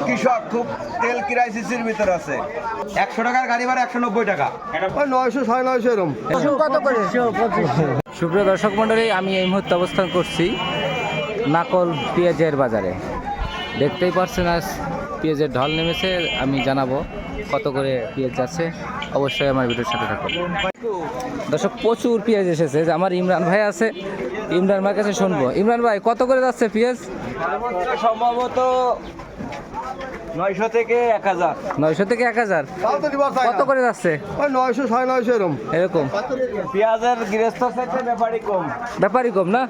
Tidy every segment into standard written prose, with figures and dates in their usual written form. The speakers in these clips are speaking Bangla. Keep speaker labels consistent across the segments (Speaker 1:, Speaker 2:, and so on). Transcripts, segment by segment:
Speaker 1: কৃষক খুব তেল ক্রাইসিসের ভিতর আছে। 100 টাকার গাড়ি ভাড়া 190 টাকা।
Speaker 2: 900 950 এরকম।
Speaker 3: কত করে? সুপ্রিয় দর্শক মণ্ডলী, আমি এই মুহূর্তে অবস্থান করছি নাকল পেঁয়াজের বাজারে। দেখতেই পাচ্ছেন আজ পেঁয়াজের ঢল নেমেছে। আমি জানাবো কত করে পেঁয়াজ যাচ্ছে, অবশ্যই আমার ভিডিওর সাথে থাকুন। দর্শক, প্রচুর পেঁয়াজ এসেছে। যে আমার ইমরান ভাই আছে, ইমরান ভাইয়ের কাছে শুনবো। ইমরান ভাই, কত করে যাচ্ছে পেঁয়াজ?
Speaker 1: সম্ভবত 900 থেকে 1000।
Speaker 3: 900 থেকে 1000। কত করে যাচ্ছে?
Speaker 2: 900 950 এরকম।
Speaker 3: এরকম
Speaker 1: পেঁয়াজের গৃহস্থ থেকে ব্যাপারই কম।
Speaker 3: ব্যাপারই কম না?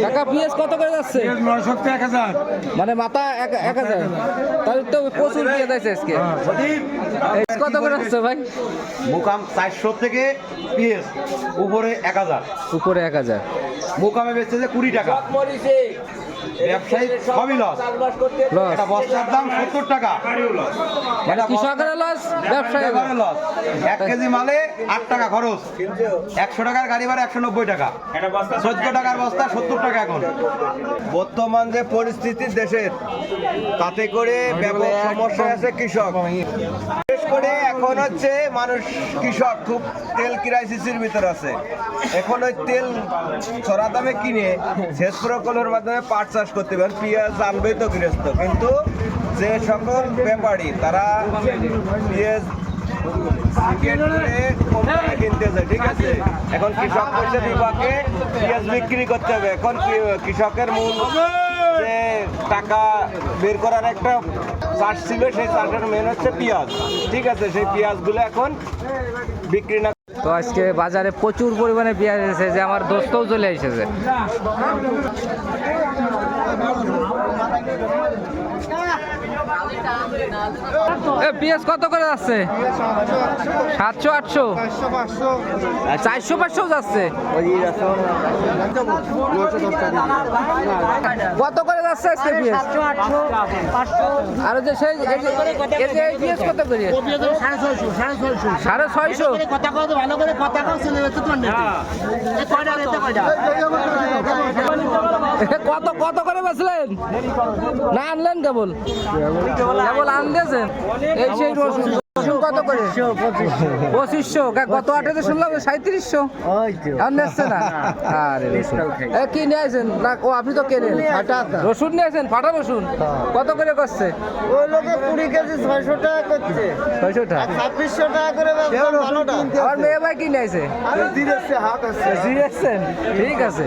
Speaker 3: কাকা, পেঁয়াজ কত করে যাচ্ছে?
Speaker 2: 900 থেকে 1000।
Speaker 3: মানে মাথা 1000। তাহলে তো প্রচুর পেঁয়াজ আছে আজকে। কত করে যাচ্ছে ভাই?
Speaker 1: মুকাম 400 থেকে পেঁয়াজ উপরে 1000।
Speaker 3: উপরে 1000।
Speaker 1: মুকামে বেচছে যে 20 টাকা। ব্যবসায়ী সবই লস।
Speaker 3: লস।
Speaker 1: এটা বস্তার দাম 70 টাকা। এটা
Speaker 3: কৃষকের লস, ব্যবসায়ীর
Speaker 1: লস। 1 কেজি মালে 8 টাকা খরচ। 100 টাকার গাড়ি ভাড়া 190 টাকা। 14 টাকার বস্তা 70 টাকা এখন। বর্তমান যে পরিস্থিতি দেশের, তাতে করে ব্যাপক সমস্যা আছে কৃষক। বিশেষ করে এখন হচ্ছে মানুষ কৃষক খুব তেল ক্রাইসিসের ভিতর আছে। এখন ওই তেল চড়া দামে কিনে সেচ প্রকল্পের মাধ্যমে পাট চাষ করতে পারেন, পেঁয়াজ আনবে তো গৃহস্থ। কিন্তু যে সকল ব্যাপারী তারা পেঁয়াজ কিনতে যায়, ঠিক আছে। এখন কৃষক করছে বিভাগে পেঁয়াজ বিক্রি করতে হবে। এখন কৃষকের মূল যে টাকা বের করার একটা চাষ ছিল, সেই চাষের মেন হচ্ছে পেঁয়াজ, ঠিক আছে। সেই পেঁয়াজগুলো এখন বিক্রি না।
Speaker 3: তো আজকে বাজারে প্রচুর পরিমাণে পেঁয়াজ এসেছে, যে আমার দোস্তও চলে এসেছে। পেঁয়াজ কত করে যাচ্ছে? 700 800 400 500 যাচ্ছে। কত করে যাচ্ছে আজকে পেঁয়াজ? আর যে সেই পেঁয়াজ কত করে? 650। কত কত করে বেচলেন? না আনলেন কেবল কেবল আনতেছেন? এই সেই রসুন কত করে? 2500। গত হাটে শুনলাম 3700। আর নিচ্ছে না? আরে কি নিয়ে আসেন না? ও আপনি তো কেনেন রসুন নিয়ে আসেন, ফাটা রসুন। কত করে করছে?
Speaker 2: ওই লোকে 20 কেজি 600 টাকা করছে।
Speaker 3: 600 টাকা।
Speaker 2: 2600 টাকা করে ভালোটা।
Speaker 3: আমার মেয়ে ভাই কি নিয়ে আসে?
Speaker 2: আরে দিরেছে হাত আছে।
Speaker 3: ঠিক আছে।